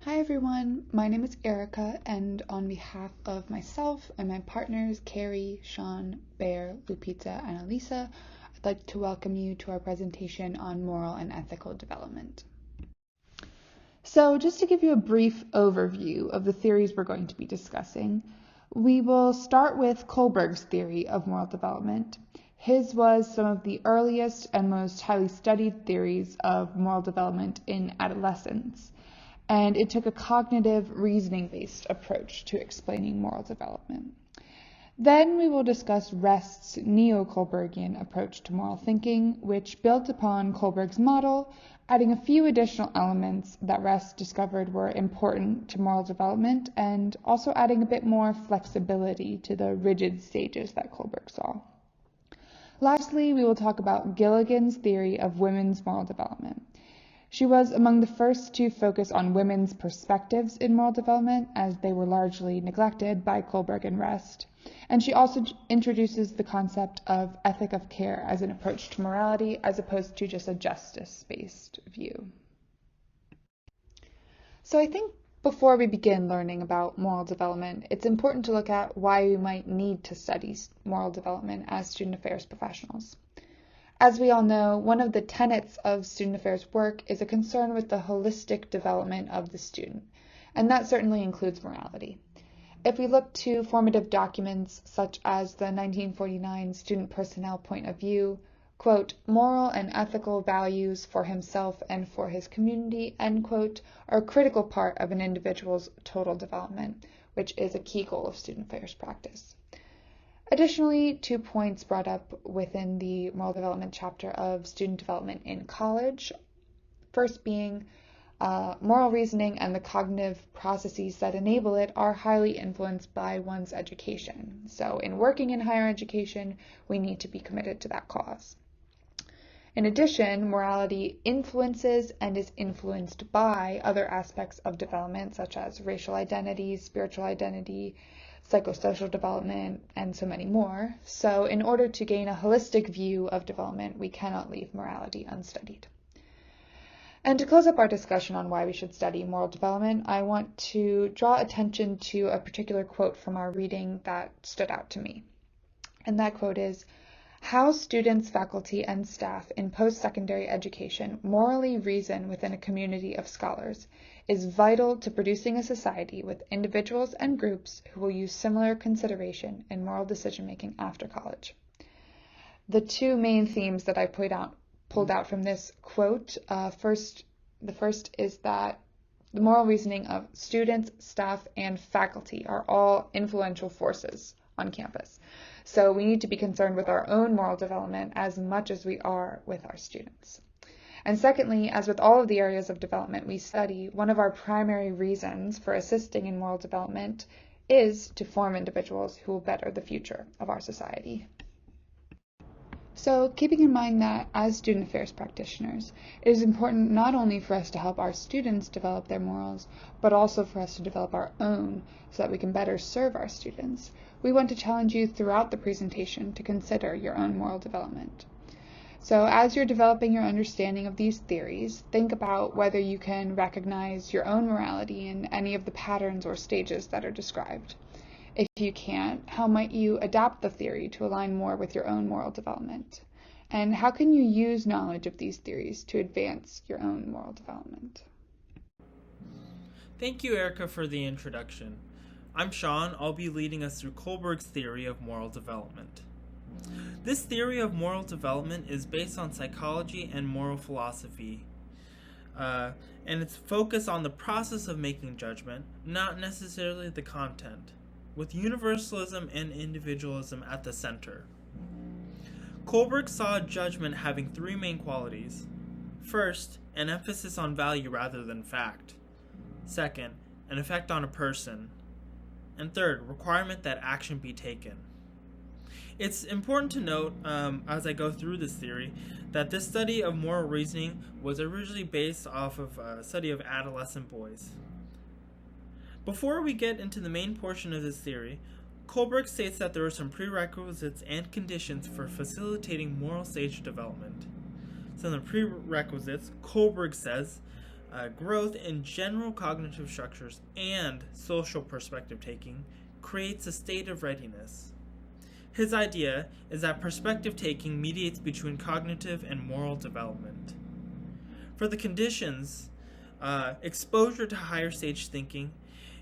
Hi everyone, my name is Erica, and on behalf of myself and my partners Carrie, Sean, Bear, Lupita, and Elisa, I'd like to welcome you to our presentation on moral and ethical development. So just to give you a brief overview of the theories we're going to be discussing, we will start with Kohlberg's theory of moral development. His was some of the earliest and most highly studied theories of moral development in adolescence, and it took a cognitive, reasoning-based approach to explaining moral development. Then we will discuss Rest's neo-Kohlbergian approach to moral thinking, which built upon Kohlberg's model, adding a few additional elements that Rest discovered were important to moral development, and also adding a bit more flexibility to the rigid stages that Kohlberg saw. Lastly, we will talk about Gilligan's theory of women's moral development. She was among the first to focus on women's perspectives in moral development, as they were largely neglected by Kohlberg and Rest. And she also introduces the concept of ethic of care as an approach to morality, as opposed to just a justice-based view. So I think before we begin learning about moral development, it's important to look at why we might need to study moral development as student affairs professionals. As we all know, one of the tenets of student affairs work is a concern with the holistic development of the student, and that certainly includes morality. If we look to formative documents such as the 1949 Student Personnel Point of View, quote, moral and ethical values for himself and for his community, end quote, are a critical part of an individual's total development, which is a key goal of student affairs practice. Additionally, 2 points brought up within the moral development chapter of student development in college. First being moral reasoning and the cognitive processes that enable it are highly influenced by one's education. So in working in higher education, we need to be committed to that cause. In addition, morality influences and is influenced by other aspects of development, such as racial identity, spiritual identity, psychosocial development, and so many more. So in order to gain a holistic view of development, we cannot leave morality unstudied. And to close up our discussion on why we should study moral development, I want to draw attention to a particular quote from our reading that stood out to me. And that quote is, "How students, faculty, and staff in post-secondary education morally reason within a community of scholars is vital to producing a society with individuals and groups who will use similar consideration in moral decision-making after college." The two main themes that I pulled out from this quote, the first is that the moral reasoning of students, staff, and faculty are all influential forces on campus. So we need to be concerned with our own moral development as much as we are with our students. And secondly, as with all of the areas of development we study, one of our primary reasons for assisting in moral development is to form individuals who will better the future of our society. So keeping in mind that as student affairs practitioners, it is important not only for us to help our students develop their morals, but also for us to develop our own so that we can better serve our students. We want to challenge you throughout the presentation to consider your own moral development. So as you're developing your understanding of these theories, think about whether you can recognize your own morality in any of the patterns or stages that are described. If you can't, how might you adapt the theory to align more with your own moral development? And how can you use knowledge of these theories to advance your own moral development? Thank you, Erica, for the introduction. I'm Sean. I'll be leading us through Kohlberg's theory of moral development. This theory of moral development is based on psychology and moral philosophy, and it's focused on the process of making judgment, not necessarily the content, with universalism and individualism at the center. Kohlberg saw judgment having three main qualities. First, an emphasis on value rather than fact. Second, an effect on a person. And third, requirement that action be taken. It's important to note, as I go through this theory, that this study of moral reasoning was originally based off of a study of adolescent boys. Before we get into the main portion of this theory, Kohlberg states that there are some prerequisites and conditions for facilitating moral stage development. So in the prerequisites, Kohlberg says, Growth in general cognitive structures and social perspective taking creates a state of readiness. His idea is that perspective taking mediates between cognitive and moral development. For the conditions, exposure to higher stage thinking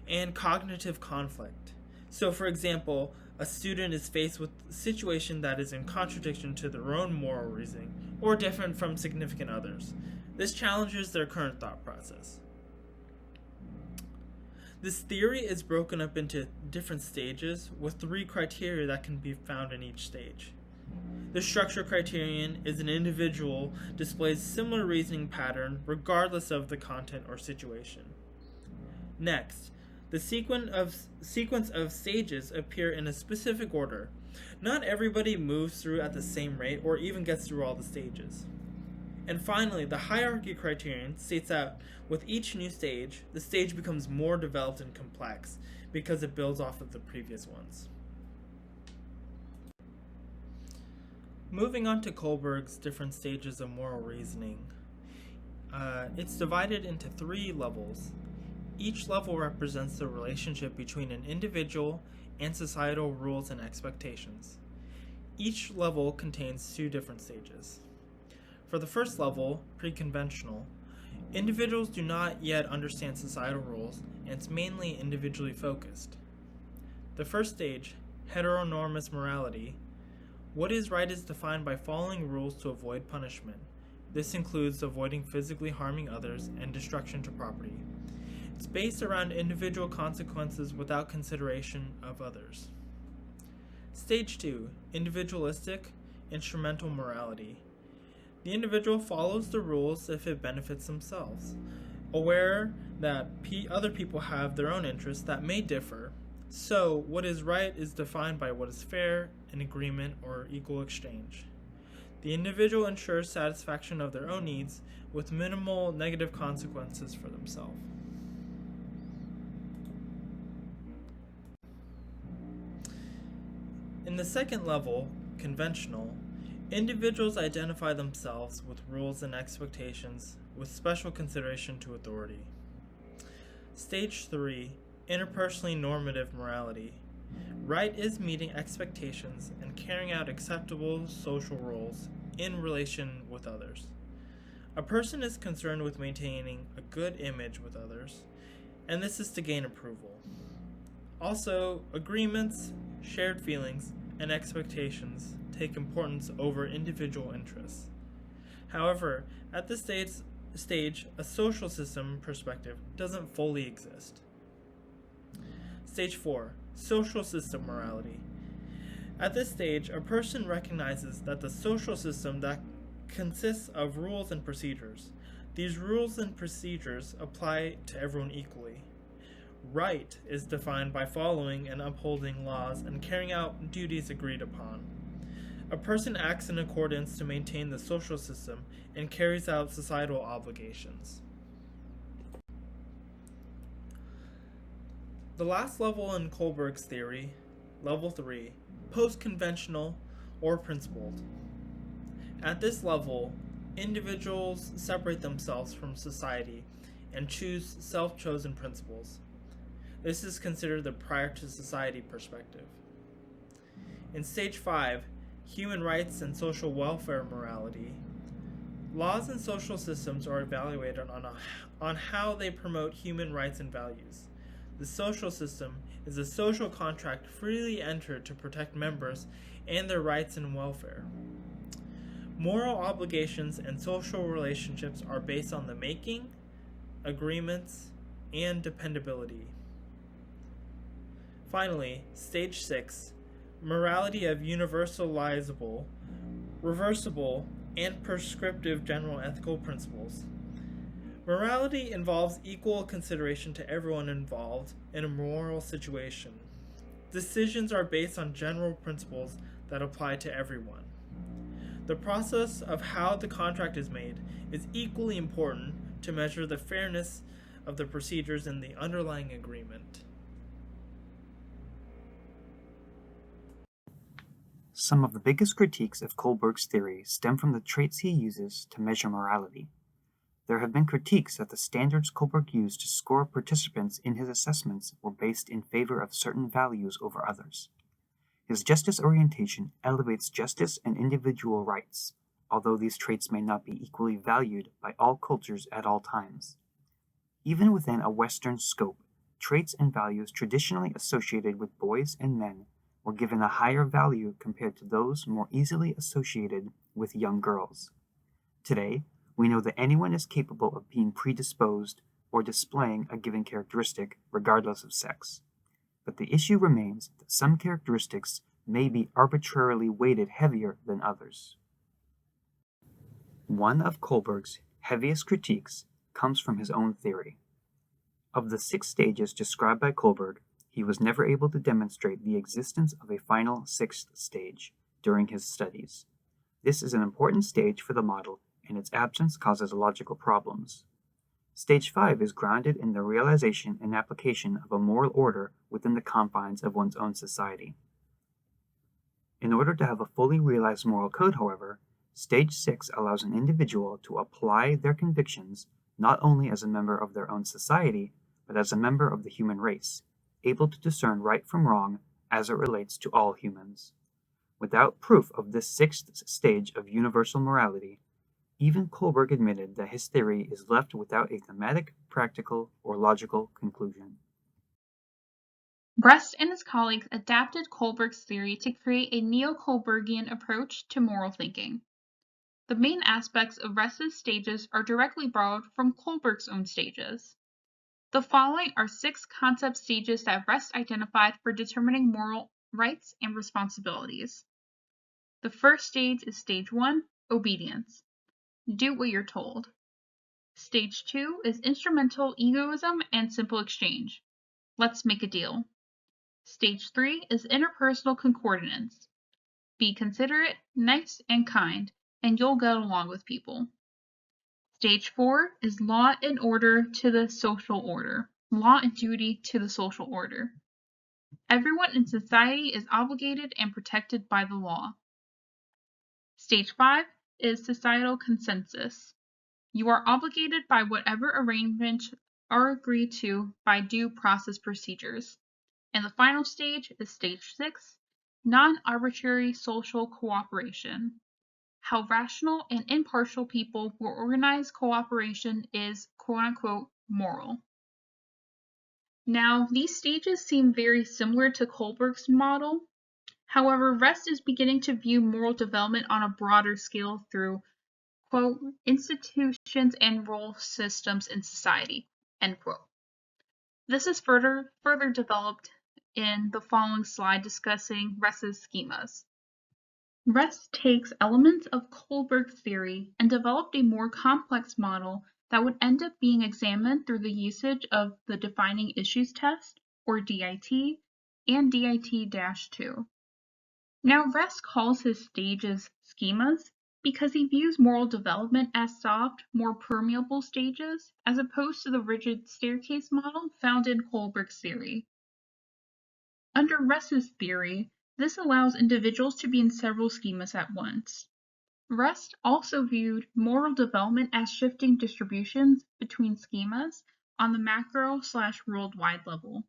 and cognitive conflict. So, for example, a student is faced with a situation that is in contradiction to their own moral reasoning or different from significant others. This challenges their current thought process. This theory is broken up into different stages with 3 criteria that can be found in each stage. The structure criterion is an individual displays similar reasoning pattern regardless of the content or situation. Next, the sequence of stages appear in a specific order. Not everybody moves through at the same rate or even gets through all the stages. And finally, the hierarchy criterion states that with each new stage, the stage becomes more developed and complex because it builds off of the previous ones. Moving on to Kohlberg's different stages of moral reasoning. It's divided into 3 levels. Each level represents the relationship between an individual and societal rules and expectations. Each level contains 2 different stages. For the first level, pre-conventional, individuals do not yet understand societal rules, and it's mainly individually focused. The first stage, heteronormous morality, what is right is defined by following rules to avoid punishment. This includes avoiding physically harming others and destruction to property. It's based around individual consequences without consideration of others. Stage 2, individualistic, instrumental morality. The individual follows the rules if it benefits themselves, aware that other people have their own interests that may differ, so what is right is defined by what is fair, an agreement, or equal exchange. The individual ensures satisfaction of their own needs with minimal negative consequences for themselves. In the second level, conventional, individuals identify themselves with rules and expectations with special consideration to authority. Stage 3, interpersonally normative morality. Right is meeting expectations and carrying out acceptable social roles in relation with others. A person is concerned with maintaining a good image with others, and this is to gain approval. Also, agreements, shared feelings, and expectations take importance over individual interests. However, at this stage, a social system perspective doesn't fully exist. Stage 4, social system morality. At this stage, a person recognizes that the social system that consists of rules and procedures. These rules and procedures apply to everyone equally. Right is defined by following and upholding laws and carrying out duties agreed upon. A person acts in accordance to maintain the social system and carries out societal obligations. The last level in Kohlberg's theory, level 3, post-conventional or principled. At this level, individuals separate themselves from society and choose self-chosen principles. This is considered the prior to society perspective. In stage 5, human rights and social welfare morality, laws and social systems are evaluated on how they promote human rights and values. The social system is a social contract freely entered to protect members and their rights and welfare. Moral obligations and social relationships are based on the making, agreements, and dependability. Finally, stage 6, morality of universalizable, reversible, and prescriptive general ethical principles. Morality involves equal consideration to everyone involved in a moral situation. Decisions are based on general principles that apply to everyone. The process of how the contract is made is equally important to measure the fairness of the procedures in the underlying agreement. Some of the biggest critiques of Kohlberg's theory stem from the traits he uses to measure morality. There have been critiques that the standards Kohlberg used to score participants in his assessments were based in favor of certain values over others. His justice orientation elevates justice and individual rights, although these traits may not be equally valued by all cultures at all times. Even within a Western scope, traits and values traditionally associated with boys and men were given a higher value compared to those more easily associated with young girls. Today, we know that anyone is capable of being predisposed or displaying a given characteristic regardless of sex. But the issue remains that some characteristics may be arbitrarily weighted heavier than others. One of Kohlberg's heaviest critiques comes from his own theory. Of the 6 stages described by Kohlberg, he was never able to demonstrate the existence of a final 6th stage during his studies. This is an important stage for the model, and its absence causes logical problems. Stage 5 is grounded in the realization and application of a moral order within the confines of one's own society. In order to have a fully realized moral code, however, Stage 6 allows an individual to apply their convictions not only as a member of their own society, but as a member of the human race, able to discern right from wrong as it relates to all humans. Without proof of this 6th stage of universal morality, even Kohlberg admitted that his theory is left without a thematic, practical, or logical conclusion. Rest and his colleagues adapted Kohlberg's theory to create a neo-Kohlbergian approach to moral thinking. The main aspects of Rest's stages are directly borrowed from Kohlberg's own stages. The following are 6 concept stages that Rest identified for determining moral rights and responsibilities. The first stage is Stage 1, obedience. Do what you're told. Stage 2 is instrumental egoism and simple exchange. Let's make a deal. Stage 3 is interpersonal concordance. Be considerate, nice, and kind, and you'll get along with people. Stage 4 is law and order to the social order. Law and duty to the social order. Everyone in society is obligated and protected by the law. Stage 5 is societal consensus. You are obligated by whatever arrangements are agreed to by due process procedures. And the final stage is Stage 6, non-arbitrary social cooperation. How rational and impartial people will organize cooperation is quote-unquote moral. Now, these stages seem very similar to Kohlberg's model. However, Rest is beginning to view moral development on a broader scale through, quote, institutions and role systems in society, end quote. This is further developed in the following slide discussing Rest's schemas. Rest takes elements of Kohlberg's theory and developed a more complex model that would end up being examined through the usage of the Defining Issues Test, or DIT, and DIT-2. Now, Rest calls his stages schemas because he views moral development as soft, more permeable stages, as opposed to the rigid staircase model found in Kohlberg's theory. Under Rest's theory, this allows individuals to be in several schemas at once. Rest also viewed moral development as shifting distributions between schemas on the macro/worldwide level.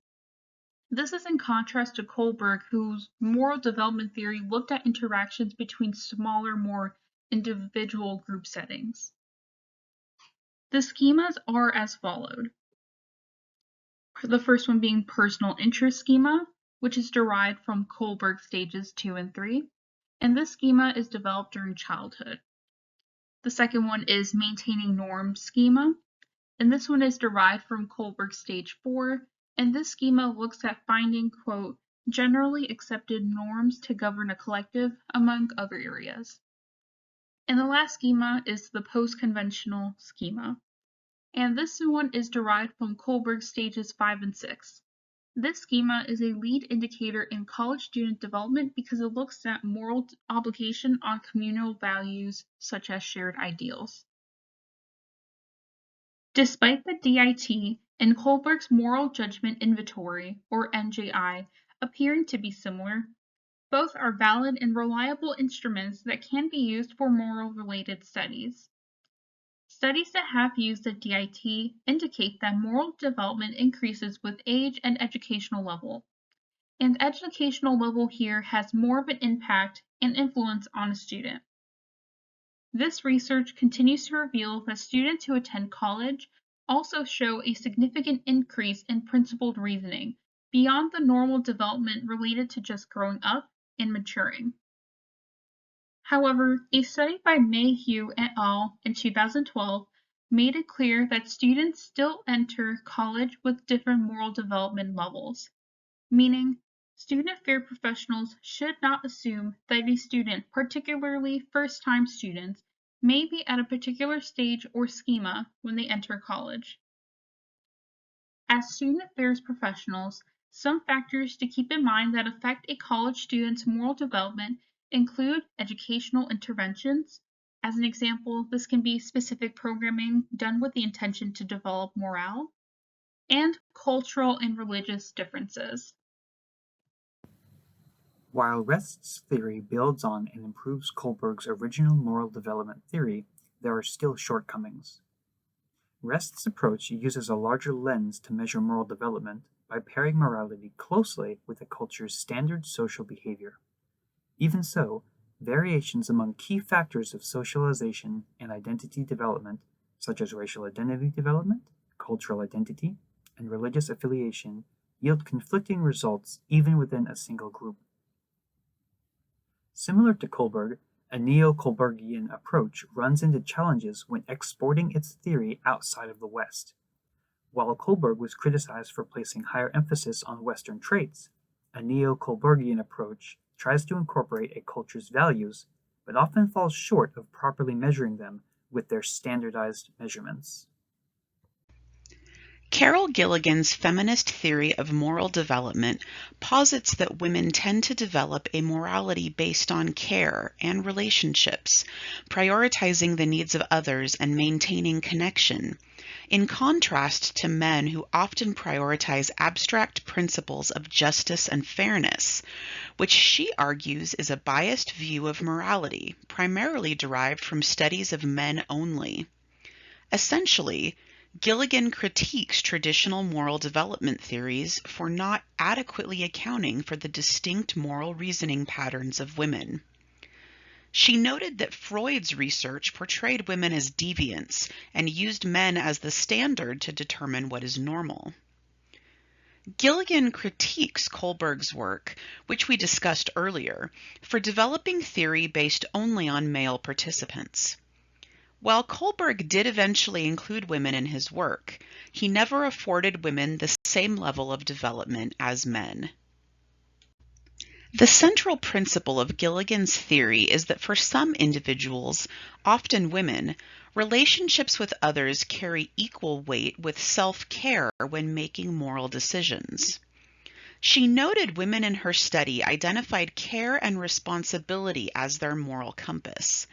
This is in contrast to Kohlberg, whose moral development theory looked at interactions between smaller, more individual group settings. The schemas are as followed. The first one being personal interest schema, which is derived from Kohlberg stages 2 and 3, and this schema is developed during childhood. The second one is maintaining norms schema, and this one is derived from Kohlberg stage 4, and this schema looks at finding, quote, generally accepted norms to govern a collective, among other areas. And the last schema is the post-conventional schema, and this one is derived from Kohlberg stages 5 and 6. This schema is a lead indicator in college student development because it looks at moral obligation on communal values such as shared ideals. Despite the DIT and Kohlberg's Moral Judgment Inventory, or MJI, appearing to be similar, both are valid and reliable instruments that can be used for moral-related studies. Studies that have used the DIT indicate that moral development increases with age and educational level, and educational level here has more of an impact and influence on a student. This research continues to reveal that students who attend college also show a significant increase in principled reasoning beyond the normal development related to just growing up and maturing. However, a study by Mayhew et al. In 2012 made it clear that students still enter college with different moral development levels, meaning student affairs professionals should not assume that a student, particularly first-time students, may be at a particular stage or schema when they enter college. As student affairs professionals, some factors to keep in mind that affect a college student's moral development include educational interventions. As an example, this can be specific programming done with the intention to develop morale, and cultural and religious differences. While Rest's theory builds on and improves Kohlberg's original moral development theory, there are still shortcomings. Rest's approach uses a larger lens to measure moral development by pairing morality closely with a culture's standard social behavior. Even so, variations among key factors of socialization and identity development, such as racial identity development, cultural identity, and religious affiliation, yield conflicting results even within a single group. Similar to Kohlberg, a neo-Kohlbergian approach runs into challenges when exporting its theory outside of the West. While Kohlberg was criticized for placing higher emphasis on Western traits, a neo-Kohlbergian approach tries to incorporate a culture's values, but often falls short of properly measuring them with their standardized measurements. Carol Gilligan's feminist theory of moral development posits that women tend to develop a morality based on care and relationships, prioritizing the needs of others and maintaining connection, in contrast to men who often prioritize abstract principles of justice and fairness, which she argues is a biased view of morality, primarily derived from studies of men only. Essentially, Gilligan critiques traditional moral development theories for not adequately accounting for the distinct moral reasoning patterns of women. She noted that Freud's research portrayed women as deviants and used men as the standard to determine what is normal. Gilligan critiques Kohlberg's work, which we discussed earlier, for developing theory based only on male participants. While Kohlberg did eventually include women in his work, he never afforded women the same level of development as men. The central principle of Gilligan's theory is that for some individuals, often women, relationships with others carry equal weight with self-care when making moral decisions. She noted women in her study identified care and responsibility as their moral compass,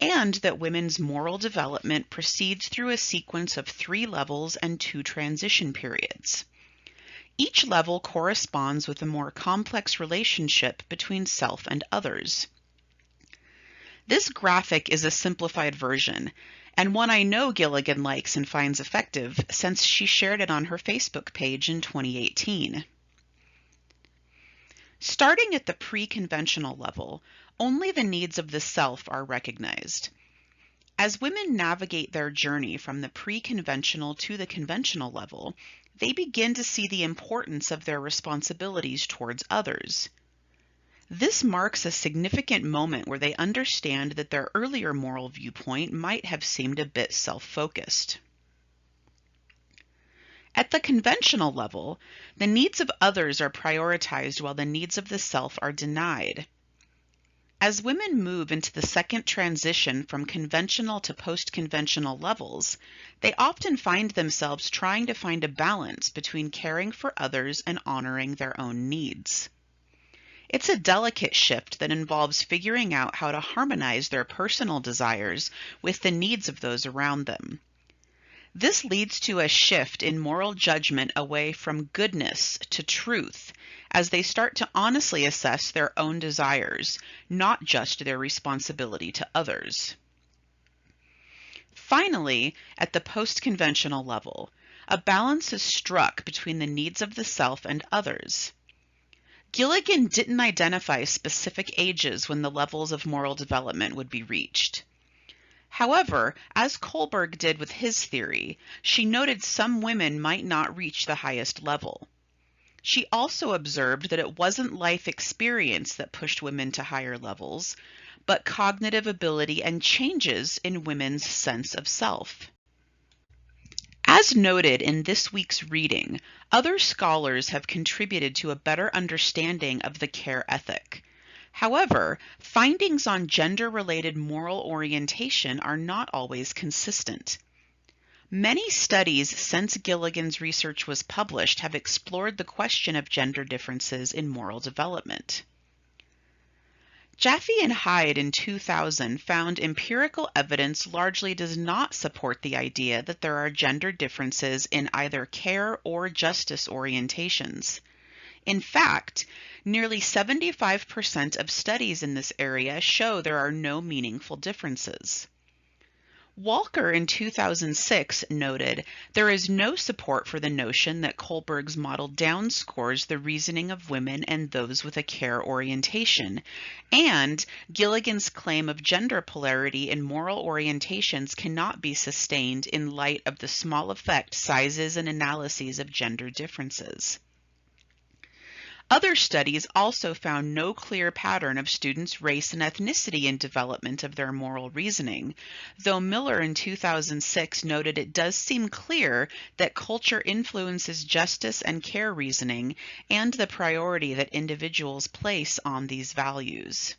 and that women's moral development proceeds through a sequence of 3 levels and 2 transition periods. Each level corresponds with a more complex relationship between self and others. This graphic is a simplified version, and one I know Gilligan likes and finds effective since she shared it on her Facebook page in 2018. Starting at the pre-conventional level, only the needs of the self are recognized. As women navigate their journey from the pre-conventional to the conventional level, they begin to see the importance of their responsibilities towards others. This marks a significant moment where they understand that their earlier moral viewpoint might have seemed a bit self-focused. At the conventional level, the needs of others are prioritized while the needs of the self are denied. As women move into the second transition from conventional to post-conventional levels, they often find themselves trying to find a balance between caring for others and honoring their own needs. It's a delicate shift that involves figuring out how to harmonize their personal desires with the needs of those around them. This leads to a shift in moral judgment away from goodness to truth, as they start to honestly assess their own desires, not just their responsibility to others. Finally, at the post-conventional level, a balance is struck between the needs of the self and others. Gilligan didn't identify specific ages when the levels of moral development would be reached. However, as Kohlberg did with his theory, she noted some women might not reach the highest level. She also observed that it wasn't life experience that pushed women to higher levels, but cognitive ability and changes in women's sense of self. As noted in this week's reading, other scholars have contributed to a better understanding of the care ethic. However, findings on gender-related moral orientation are not always consistent. Many studies since Gilligan's research was published have explored the question of gender differences in moral development. Jaffe and Hyde in 2000 found empirical evidence largely does not support the idea that there are gender differences in either care or justice orientations. In fact, nearly 75% of studies in this area show there are no meaningful differences. Walker in 2006 noted, there is no support for the notion that Kohlberg's model downscores the reasoning of women and those with a care orientation, and Gilligan's claim of gender polarity in moral orientations cannot be sustained in light of the small effect sizes and analyses of gender differences. Other studies also found no clear pattern of students' race and ethnicity in development of their moral reasoning, though Miller in 2006 noted it does seem clear that culture influences justice and care reasoning and the priority that individuals place on these values.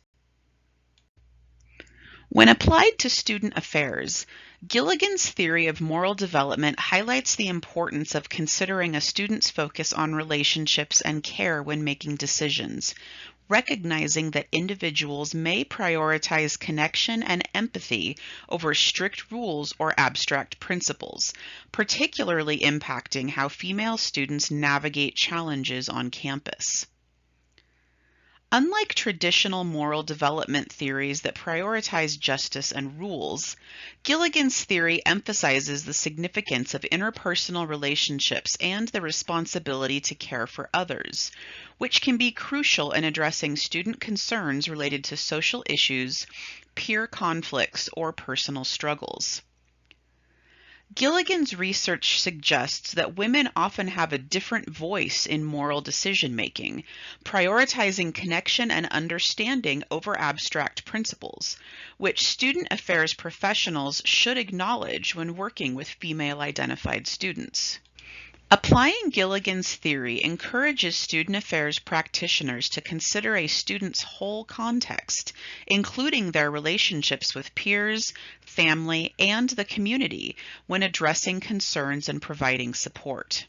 When applied to student affairs, Gilligan's theory of moral development highlights the importance of considering a student's focus on relationships and care when making decisions, recognizing that individuals may prioritize connection and empathy over strict rules or abstract principles, particularly impacting how female students navigate challenges on campus. Unlike traditional moral development theories that prioritize justice and rules, Gilligan's theory emphasizes the significance of interpersonal relationships and the responsibility to care for others, which can be crucial in addressing student concerns related to social issues, peer conflicts, or personal struggles. Gilligan's research suggests that women often have a different voice in moral decision-making, prioritizing connection and understanding over abstract principles, which student affairs professionals should acknowledge when working with female-identified students. Applying Gilligan's theory encourages student affairs practitioners to consider a student's whole context, including their relationships with peers, family, and the community, when addressing concerns and providing support.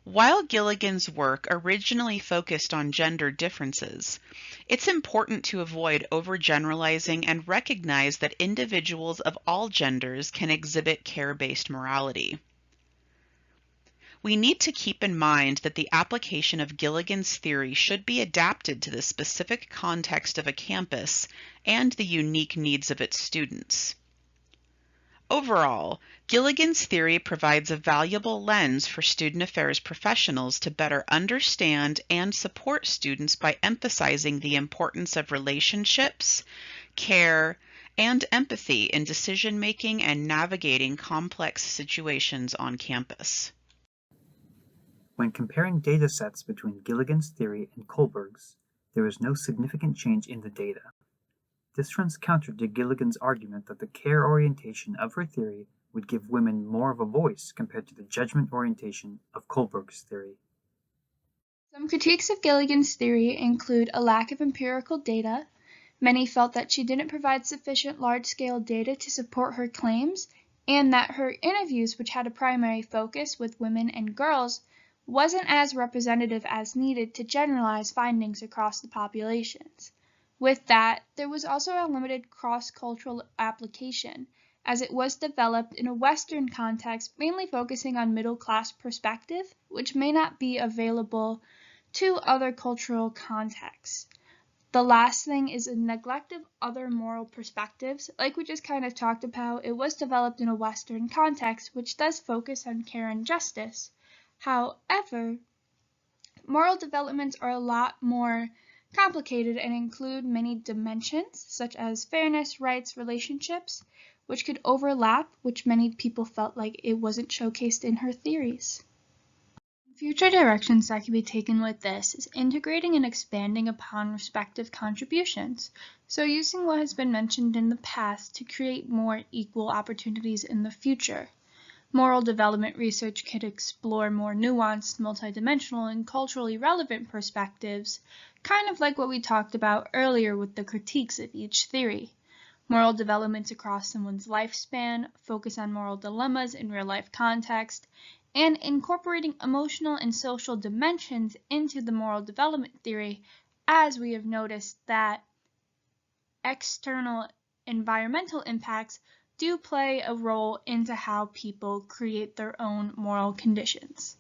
While Gilligan's work originally focused on gender differences, it's important to avoid overgeneralizing and recognize that individuals of all genders can exhibit care-based morality. We need to keep in mind that the application of Gilligan's theory should be adapted to the specific context of a campus and the unique needs of its students. Overall, Gilligan's theory provides a valuable lens for student affairs professionals to better understand and support students by emphasizing the importance of relationships, care, and empathy in decision-making and navigating complex situations on campus. When comparing data sets between Gilligan's theory and Kohlberg's, there is no significant change in the data. This runs counter to Gilligan's argument that the care orientation of her theory would give women more of a voice compared to the judgment orientation of Kohlberg's theory. Some critiques of Gilligan's theory include a lack of empirical data. Many felt that she didn't provide sufficient large-scale data to support her claims, and that her interviews, which had a primary focus with women and girls, wasn't as representative as needed to generalize findings across the populations. With that, there was also a limited cross-cultural application, as it was developed in a Western context mainly focusing on middle-class perspective, which may not be available to other cultural contexts. The last thing is a neglect of other moral perspectives. Like we just kind of talked about, it was developed in a Western context, which does focus on care and justice. However, moral developments are a lot more complicated and include many dimensions, such as fairness, rights, relationships, which could overlap, which many people felt like it wasn't showcased in her theories. Future directions that can be taken with this is integrating and expanding upon respective contributions, so using what has been mentioned in the past to create more equal opportunities in the future. Moral development research could explore more nuanced, multidimensional, and culturally relevant perspectives, kind of like what we talked about earlier with the critiques of each theory. Moral developments across someone's lifespan, focus on moral dilemmas in real-life context, and incorporating emotional and social dimensions into the moral development theory, as we have noticed that external environmental impacts do play a role into how people create their own moral conditions.